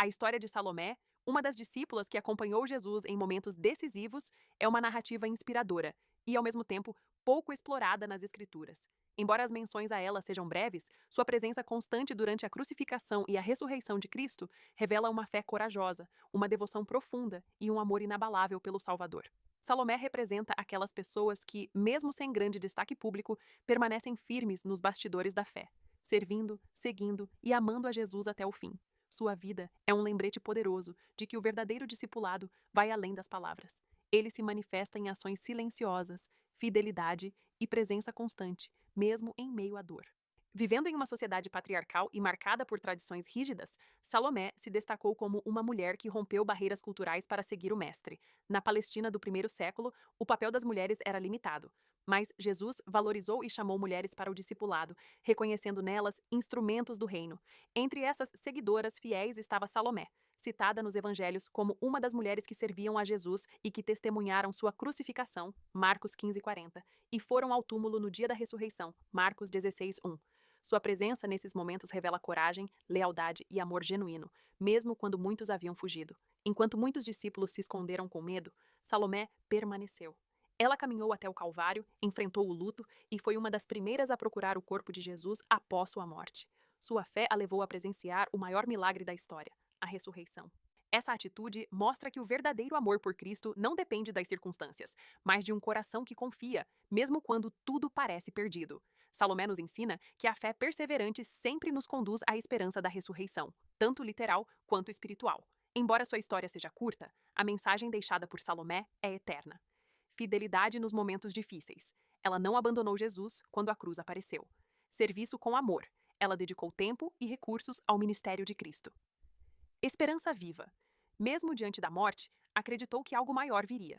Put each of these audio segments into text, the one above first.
A história de Salomé, uma das discípulas que acompanhou Jesus em momentos decisivos, é uma narrativa inspiradora e, ao mesmo tempo, pouco explorada nas Escrituras. Embora as menções a ela sejam breves, sua presença constante durante a crucificação e a ressurreição de Cristo revela uma fé corajosa, uma devoção profunda e um amor inabalável pelo Salvador. Salomé representa aquelas pessoas que, mesmo sem grande destaque público, permanecem firmes nos bastidores da fé, servindo, seguindo e amando a Jesus até o fim. Sua vida é um lembrete poderoso de que o verdadeiro discipulado vai além das palavras. Ele se manifesta em ações silenciosas, fidelidade e presença constante, mesmo em meio à dor. Vivendo em uma sociedade patriarcal e marcada por tradições rígidas, Salomé se destacou como uma mulher que rompeu barreiras culturais para seguir o mestre. Na Palestina do primeiro século, o papel das mulheres era limitado, mas Jesus valorizou e chamou mulheres para o discipulado, reconhecendo nelas instrumentos do reino. Entre essas seguidoras fiéis estava Salomé, citada nos evangelhos como uma das mulheres que serviam a Jesus e que testemunharam sua crucificação, Marcos 15:40, e foram ao túmulo no dia da ressurreição, Marcos 16:1. Sua presença nesses momentos revela coragem, lealdade e amor genuíno, mesmo quando muitos haviam fugido. Enquanto muitos discípulos se esconderam com medo, Salomé permaneceu. Ela caminhou até o Calvário, enfrentou o luto e foi uma das primeiras a procurar o corpo de Jesus após sua morte. Sua fé a levou a presenciar o maior milagre da história, a ressurreição. Essa atitude mostra que o verdadeiro amor por Cristo não depende das circunstâncias, mas de um coração que confia, mesmo quando tudo parece perdido. Salomé nos ensina que a fé perseverante sempre nos conduz à esperança da ressurreição, tanto literal quanto espiritual. Embora sua história seja curta, a mensagem deixada por Salomé é eterna. Fidelidade nos momentos difíceis. Ela não abandonou Jesus quando a cruz apareceu. Serviço com amor. Ela dedicou tempo e recursos ao ministério de Cristo. Esperança viva. Mesmo diante da morte, acreditou que algo maior viria.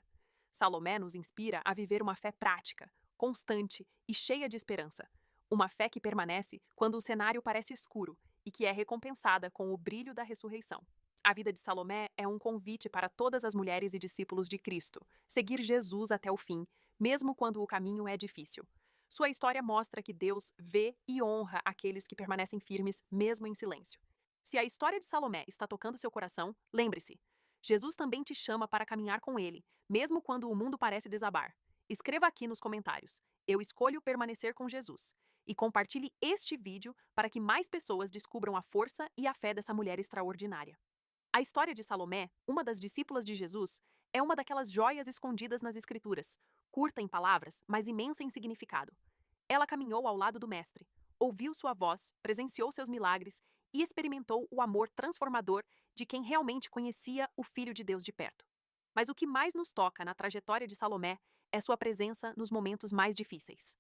Salomé nos inspira a viver uma fé prática, constante e cheia de esperança. Uma fé que permanece quando o cenário parece escuro e que é recompensada com o brilho da ressurreição. A vida de Salomé é um convite para todas as mulheres e discípulos de Cristo, seguir Jesus até o fim, mesmo quando o caminho é difícil. Sua história mostra que Deus vê e honra aqueles que permanecem firmes, mesmo em silêncio. Se a história de Salomé está tocando seu coração, lembre-se: Jesus também te chama para caminhar com ele, mesmo quando o mundo parece desabar. Escreva aqui nos comentários: eu escolho permanecer com Jesus. E compartilhe este vídeo para que mais pessoas descubram a força e a fé dessa mulher extraordinária. A história de Salomé, uma das discípulas de Jesus, é uma daquelas joias escondidas nas Escrituras, curta em palavras, mas imensa em significado. Ela caminhou ao lado do Mestre, ouviu sua voz, presenciou seus milagres e experimentou o amor transformador de quem realmente conhecia o Filho de Deus de perto. Mas o que mais nos toca na trajetória de Salomé é sua presença nos momentos mais difíceis.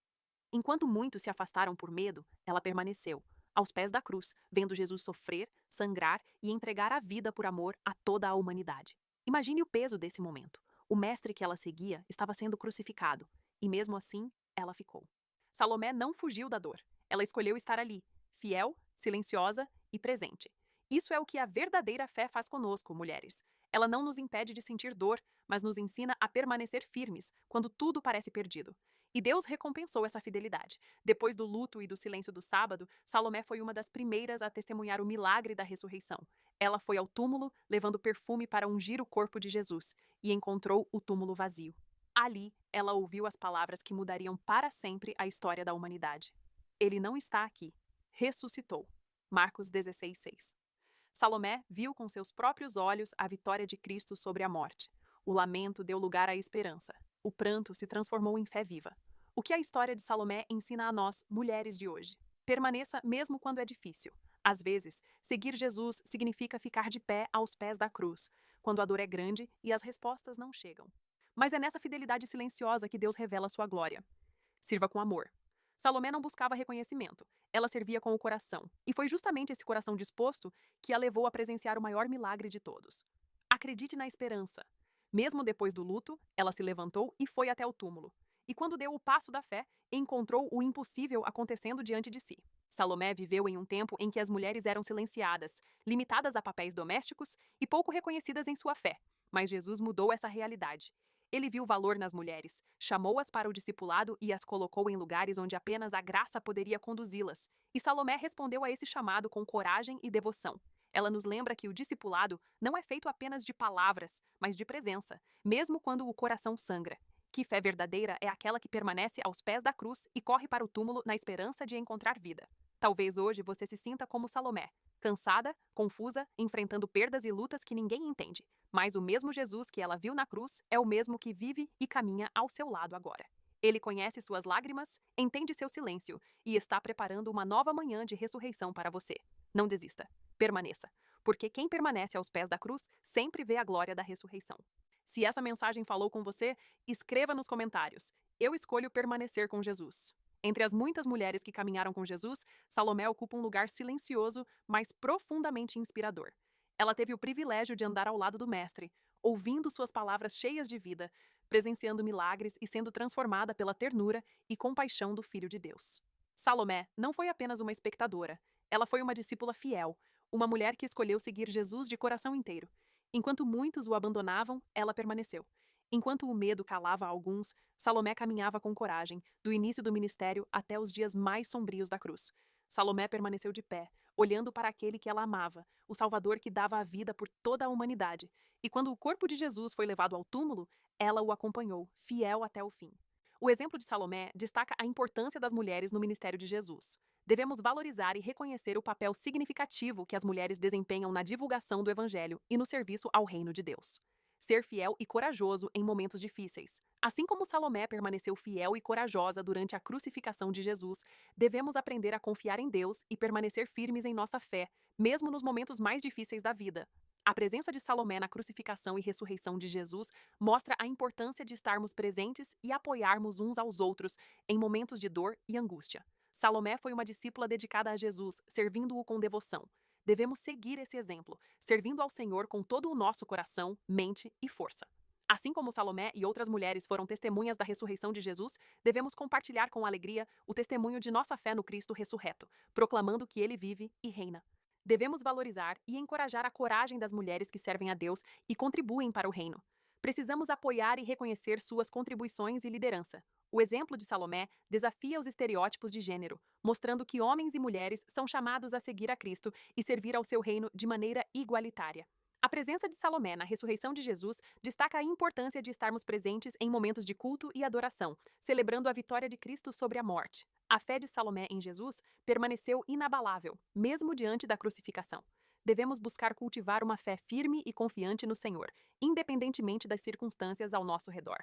Enquanto muitos se afastaram por medo, ela permaneceu, aos pés da cruz, vendo Jesus sofrer, sangrar e entregar a vida por amor a toda a humanidade. Imagine o peso desse momento. O mestre que ela seguia estava sendo crucificado, e mesmo assim, ela ficou. Salomé não fugiu da dor. Ela escolheu estar ali, fiel, silenciosa e presente. Isso é o que a verdadeira fé faz conosco, mulheres. Ela não nos impede de sentir dor, mas nos ensina a permanecer firmes quando tudo parece perdido. E Deus recompensou essa fidelidade. Depois do luto e do silêncio do sábado, Salomé foi uma das primeiras a testemunhar o milagre da ressurreição. Ela foi ao túmulo, levando perfume para ungir o corpo de Jesus, e encontrou o túmulo vazio. Ali, ela ouviu as palavras que mudariam para sempre a história da humanidade. Ele não está aqui. Ressuscitou. Marcos 16:6. Salomé viu com seus próprios olhos a vitória de Cristo sobre a morte. O lamento deu lugar à esperança. O pranto se transformou em fé viva. O que a história de Salomé ensina a nós, mulheres de hoje? Permaneça mesmo quando é difícil. Às vezes, seguir Jesus significa ficar de pé aos pés da cruz, quando a dor é grande e as respostas não chegam. Mas é nessa fidelidade silenciosa que Deus revela sua glória. Sirva com amor. Salomé não buscava reconhecimento, ela servia com o coração, e foi justamente esse coração disposto que a levou a presenciar o maior milagre de todos. Acredite na esperança. Mesmo depois do luto, ela se levantou e foi até o túmulo. E quando deu o passo da fé, encontrou o impossível acontecendo diante de si. Salomé viveu em um tempo em que as mulheres eram silenciadas, limitadas a papéis domésticos e pouco reconhecidas em sua fé. Mas Jesus mudou essa realidade. Ele viu valor nas mulheres, chamou-as para o discipulado e as colocou em lugares onde apenas a graça poderia conduzi-las. E Salomé respondeu a esse chamado com coragem e devoção. Ela nos lembra que o discipulado não é feito apenas de palavras, mas de presença, mesmo quando o coração sangra. Que fé verdadeira é aquela que permanece aos pés da cruz e corre para o túmulo na esperança de encontrar vida. Talvez hoje você se sinta como Salomé, cansada, confusa, enfrentando perdas e lutas que ninguém entende. Mas o mesmo Jesus que ela viu na cruz é o mesmo que vive e caminha ao seu lado agora. Ele conhece suas lágrimas, entende seu silêncio e está preparando uma nova manhã de ressurreição para você. Não desista. Permaneça. Porque quem permanece aos pés da cruz sempre vê a glória da ressurreição. Se essa mensagem falou com você, escreva nos comentários. Eu escolho permanecer com Jesus. Entre as muitas mulheres que caminharam com Jesus, Salomé ocupa um lugar silencioso, mas profundamente inspirador. Ela teve o privilégio de andar ao lado do Mestre, ouvindo suas palavras cheias de vida, presenciando milagres e sendo transformada pela ternura e compaixão do Filho de Deus. Salomé não foi apenas uma espectadora, ela foi uma discípula fiel, uma mulher que escolheu seguir Jesus de coração inteiro. Enquanto muitos o abandonavam, ela permaneceu. Enquanto o medo calava alguns, Salomé caminhava com coragem, do início do ministério até os dias mais sombrios da cruz. Salomé permaneceu de pé, olhando para aquele que ela amava, o Salvador que dava a vida por toda a humanidade. E quando o corpo de Jesus foi levado ao túmulo, ela o acompanhou, fiel até o fim. O exemplo de Salomé destaca a importância das mulheres no ministério de Jesus. Devemos valorizar e reconhecer o papel significativo que as mulheres desempenham na divulgação do Evangelho e no serviço ao reino de Deus. Ser fiel e corajoso em momentos difíceis. Assim como Salomé permaneceu fiel e corajosa durante a crucificação de Jesus, devemos aprender a confiar em Deus e permanecer firmes em nossa fé, mesmo nos momentos mais difíceis da vida. A presença de Salomé na crucificação e ressurreição de Jesus mostra a importância de estarmos presentes e apoiarmos uns aos outros em momentos de dor e angústia. Salomé foi uma discípula dedicada a Jesus, servindo-o com devoção. Devemos seguir esse exemplo, servindo ao Senhor com todo o nosso coração, mente e força. Assim como Salomé e outras mulheres foram testemunhas da ressurreição de Jesus, devemos compartilhar com alegria o testemunho de nossa fé no Cristo ressurreto, proclamando que ele vive e reina. Devemos valorizar e encorajar a coragem das mulheres que servem a Deus e contribuem para o reino. Precisamos apoiar e reconhecer suas contribuições e liderança. O exemplo de Salomé desafia os estereótipos de gênero, mostrando que homens e mulheres são chamados a seguir a Cristo e servir ao seu reino de maneira igualitária. A presença de Salomé na ressurreição de Jesus destaca a importância de estarmos presentes em momentos de culto e adoração, celebrando a vitória de Cristo sobre a morte. A fé de Salomé em Jesus permaneceu inabalável, mesmo diante da crucificação. Devemos buscar cultivar uma fé firme e confiante no Senhor, independentemente das circunstâncias ao nosso redor.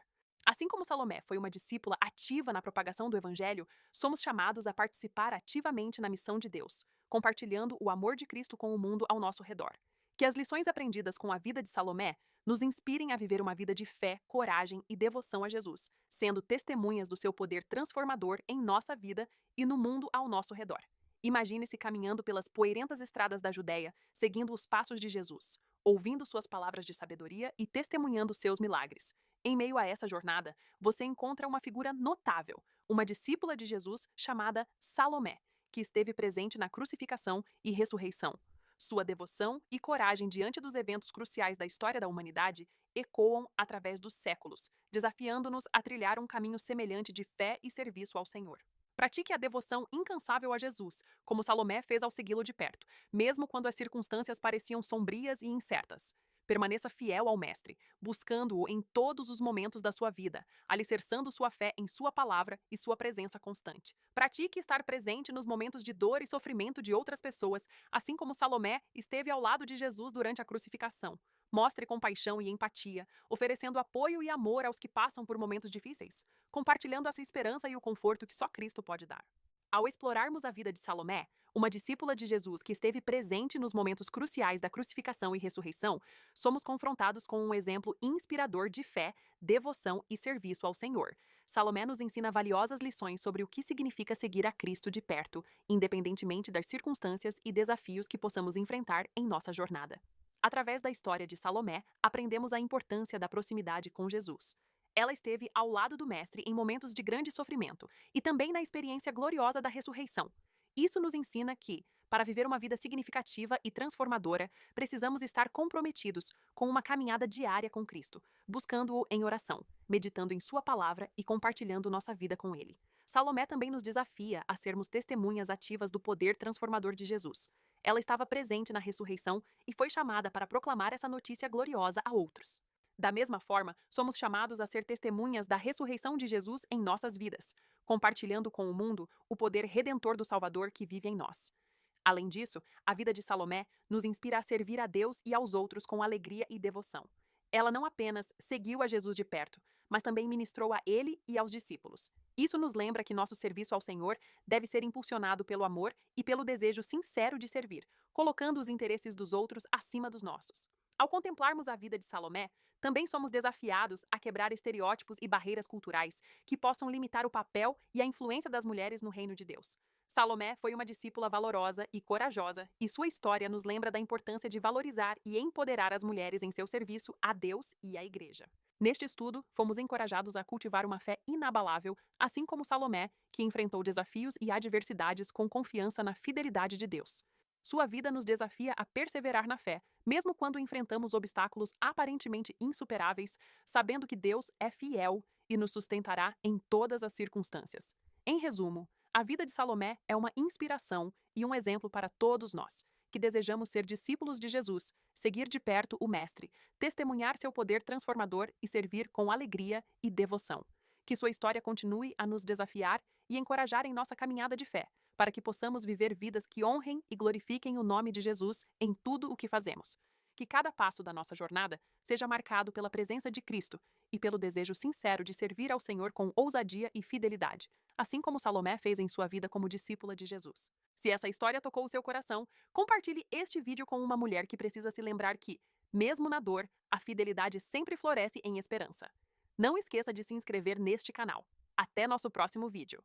Assim como Salomé foi uma discípula ativa na propagação do Evangelho, somos chamados a participar ativamente na missão de Deus, compartilhando o amor de Cristo com o mundo ao nosso redor. Que as lições aprendidas com a vida de Salomé nos inspirem a viver uma vida de fé, coragem e devoção a Jesus, sendo testemunhas do seu poder transformador em nossa vida e no mundo ao nosso redor. Imagine-se caminhando pelas poeirentas estradas da Judéia, seguindo os passos de Jesus, ouvindo suas palavras de sabedoria e testemunhando seus milagres. Em meio a essa jornada, você encontra uma figura notável, uma discípula de Jesus chamada Salomé, que esteve presente na crucificação e ressurreição. Sua devoção e coragem diante dos eventos cruciais da história da humanidade ecoam através dos séculos, desafiando-nos a trilhar um caminho semelhante de fé e serviço ao Senhor. Pratique a devoção incansável a Jesus, como Salomé fez ao segui-lo de perto, mesmo quando as circunstâncias pareciam sombrias e incertas. Permaneça fiel ao Mestre, buscando-o em todos os momentos da sua vida, alicerçando sua fé em sua palavra e sua presença constante. Pratique estar presente nos momentos de dor e sofrimento de outras pessoas, assim como Salomé esteve ao lado de Jesus durante a crucificação. Mostre compaixão e empatia, oferecendo apoio e amor aos que passam por momentos difíceis, compartilhando essa esperança e o conforto que só Cristo pode dar. Ao explorarmos a vida de Salomé, uma discípula de Jesus que esteve presente nos momentos cruciais da crucificação e ressurreição, somos confrontados com um exemplo inspirador de fé, devoção e serviço ao Senhor. Salomé nos ensina valiosas lições sobre o que significa seguir a Cristo de perto, independentemente das circunstâncias e desafios que possamos enfrentar em nossa jornada. Através da história de Salomé, aprendemos a importância da proximidade com Jesus. Ela esteve ao lado do Mestre em momentos de grande sofrimento e também na experiência gloriosa da ressurreição. Isso nos ensina que, para viver uma vida significativa e transformadora, precisamos estar comprometidos com uma caminhada diária com Cristo, buscando-o em oração, meditando em Sua palavra e compartilhando nossa vida com Ele. Salomé também nos desafia a sermos testemunhas ativas do poder transformador de Jesus. Ela estava presente na ressurreição e foi chamada para proclamar essa notícia gloriosa a outros. Da mesma forma, somos chamados a ser testemunhas da ressurreição de Jesus em nossas vidas, compartilhando com o mundo o poder redentor do Salvador que vive em nós. Além disso, a vida de Salomé nos inspira a servir a Deus e aos outros com alegria e devoção. Ela não apenas seguiu a Jesus de perto, mas também ministrou a ele e aos discípulos. Isso nos lembra que nosso serviço ao Senhor deve ser impulsionado pelo amor e pelo desejo sincero de servir, colocando os interesses dos outros acima dos nossos. Ao contemplarmos a vida de Salomé, também somos desafiados a quebrar estereótipos e barreiras culturais que possam limitar o papel e a influência das mulheres no reino de Deus. Salomé foi uma discípula valorosa e corajosa, e sua história nos lembra da importância de valorizar e empoderar as mulheres em seu serviço a Deus e à Igreja. Neste estudo, fomos encorajados a cultivar uma fé inabalável, assim como Salomé, que enfrentou desafios e adversidades com confiança na fidelidade de Deus. Sua vida nos desafia a perseverar na fé, mesmo quando enfrentamos obstáculos aparentemente insuperáveis, sabendo que Deus é fiel e nos sustentará em todas as circunstâncias. Em resumo, a vida de Salomé é uma inspiração e um exemplo para todos nós, que desejamos ser discípulos de Jesus, seguir de perto o Mestre, testemunhar seu poder transformador e servir com alegria e devoção. Que sua história continue a nos desafiar e encorajar em nossa caminhada de fé, para que possamos viver vidas que honrem e glorifiquem o nome de Jesus em tudo o que fazemos. Que cada passo da nossa jornada seja marcado pela presença de Cristo e pelo desejo sincero de servir ao Senhor com ousadia e fidelidade, assim como Salomé fez em sua vida como discípula de Jesus. Se essa história tocou o seu coração, compartilhe este vídeo com uma mulher que precisa se lembrar que, mesmo na dor, a fidelidade sempre floresce em esperança. Não esqueça de se inscrever neste canal. Até nosso próximo vídeo!